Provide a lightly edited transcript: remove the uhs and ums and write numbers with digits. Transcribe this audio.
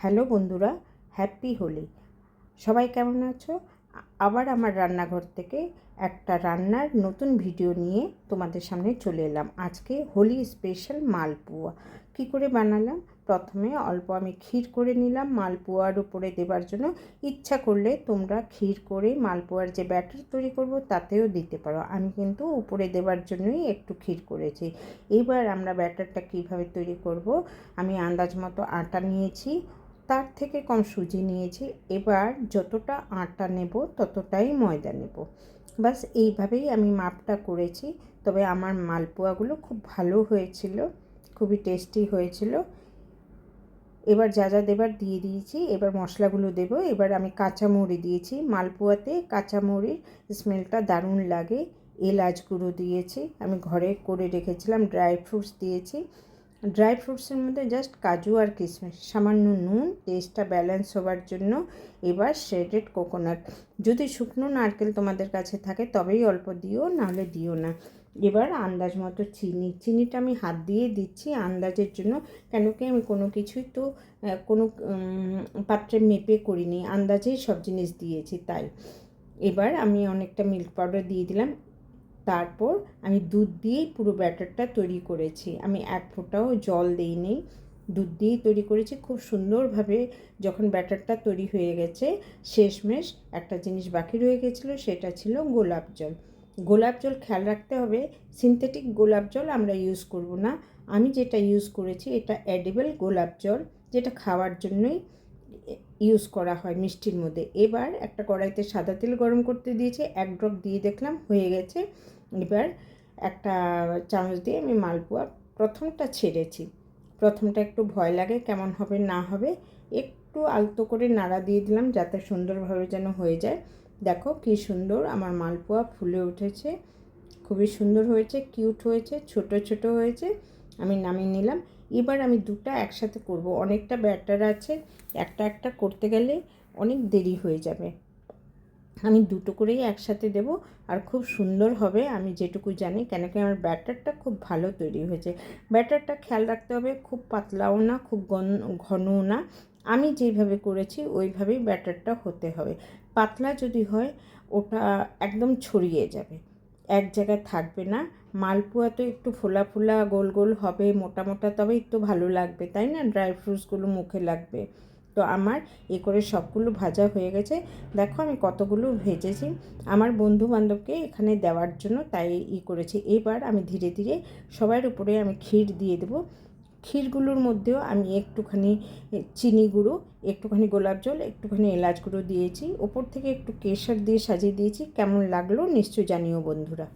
Hello বন্ধুরা, happy Holi. সবাই কেমন আছো? আবার আমার রান্নাঘর থেকে একটা রান্নার নতুন ভিডিও নিয়ে তোমাদের সামনে চলে এলাম। আজকে হোলি স্পেশাল মালপোয়া কী করে বানালাম। প্রথমে অল্প আমি ক্ষীর করে নিলাম মালপোয়ার উপরে দেবার জন্য। ইচ্ছা করলে তোমরা ক্ষীর করে মালপোয়ার যে ব্যাটার তৈরি করব তাতেও দিতে পারো। আমি কিন্তু উপরে দেবার জন্যই একটু ক্ষীর করেছি। এবার আমরা ব্যাটারটা কিভাবে তৈরি করব, আমি আন্দাজ মতো আটা নিয়েছি, তার থেকে কম সুজি নিয়েছি। এবার যতটা আটা নেব ততটাই ময়দা নেব। বাস এইভাবেই আমি মাপটা করেছি। তবে আমার মালপোয়াগুলো খুব ভালো হয়েছিল, খুবই টেস্টি হয়েছিল। এবার যা যা দেবার দিয়ে দিয়েছি, এবার মশলাগুলো দেব। এবার আমি কাঁচামরিচ দিয়েছি, মালপোয়াতে কাঁচামরিচ স্মেলটা দারুণ লাগে। এলাচ গুঁড়ো দিয়েছি, আমি ঘরে করে রেখেছিলাম। ড্রাই ফ্রুটস দিয়েছি। ড্রাই ফ্রুটসের মধ্যে জাস্ট কাজু আর কিশমিশ, সামান্য নুন, টেস্টটা ব্যালেন্স হওয়ার জন্য। এবার শ্রেডেড কোকোনাট, যদি শুকনো নারকেল তোমাদের কাছে থাকে তবেই অল্প দিও, নাহলে দিও না। এবার আন্দাজ মতো চিনিটা আমি হাত দিয়ে দিচ্ছি আন্দাজের জন্য, কেন কি আমি কোনো কিছুই তো কোনো পাত্রে মেপে করিনি, আন্দাজেই সব জিনিস দিয়েছি তাই। এবার আমি অনেকটা মিল্ক পাউডার দিয়ে দিলাম। তারপর আমি দুধ দিয়েই পুরো ব্যাটারটা তৈরি করেছি। আমি এক ফোঁটাও জল দিইনি, দুধ দিয়েই তৈরি করেছি খুব সুন্দরভাবে। যখন ব্যাটারটা তৈরি হয়ে গেছে, শেষমেশ একটা জিনিস বাকি রয়ে গেছিলো, সেটা ছিল গোলাপ জল। গোলাপ জল খেয়াল রাখতে হবে, সিনথেটিক গোলাপ জল আমরা ইউজ করব না। আমি যেটা ইউজ করেছি এটা এডিবল গোলাপ জল, যেটা খাওয়ার জন্যই ইউজ করা হয় মিষ্টির মধ্যে। এবার একটা কড়াইতে সাদা তেল গরম করতে দিয়েছি, এক ড্রপ দিয়ে দেখলাম হয়ে গেছে। এবার একটা চামচ দিয়ে আমি মালপোয়া প্রথমটা ছেড়েছি। প্রথমটা একটু ভয় লাগে কেমন হবে না হবে, একটু আলতো করে নাড়া দিয়ে দিলাম যাতে সুন্দরভাবে যেন হয়ে যায়। দেখো কি সুন্দর আমার মালপোয়া ফুলে উঠেছে, খুবই সুন্দর হয়েছে, কিউট হয়েছে, ছোট ছোট হয়েছে। আমি নামিয়ে নিলাম। এবার আমি দুটো একসাথে করব, অনেকটা ব্যাটার আছে, একটা একটা করতে গেলে অনেক দেরি হয়ে যাবে। আমি দুটো করেই একসাথে দেব, আর খুব সুন্দর হবে আমি যেটুকু জানি, কেন কি আমার ব্যাটারটা খুব ভালো তৈরি হয়েছে। ব্যাটারটা খেয়াল রাখতে হবে, খুব পাতলাও না খুব ঘনও না। আমি যেইভাবে করেছি ওইভাবেই ব্যাটারটা হতে হবে। পাতলা যদি হয় ওটা একদম ছড়িয়ে যাবে, এক জায়গায় থাকবে না। মালপোয়া তো একটু ফোলা ফোলা গোল গোল হবে, মোটা মোটা, তবে একটু ভালো লাগবে, তাই না? ড্রাই ফ্রুটসগুলো মুখে লাগবে। তো আমার এ করে সবগুলো ভাজা হয়ে গেছে। দেখো আমি কতগুলো ভেজেছি আমার বন্ধু বান্ধবকে এখানে দেওয়ার জন্য, তাই করেছি। এবার আমি ধীরে ধীরে সবার উপরে আমি ক্ষীর দিয়ে দেবো। ক্ষীরগুলোর মধ্যেও আমি একটুখানি চিনি গুঁড়ো, একটুখানি গোলাপ জল, একটুখানি এলাচ গুঁড়ো দিয়েছি। ওপর থেকে একটু কেশর দিয়ে সাজিয়ে দিয়েছি। কেমন লাগলো নিশ্চয়ই জানিও বন্ধুরা।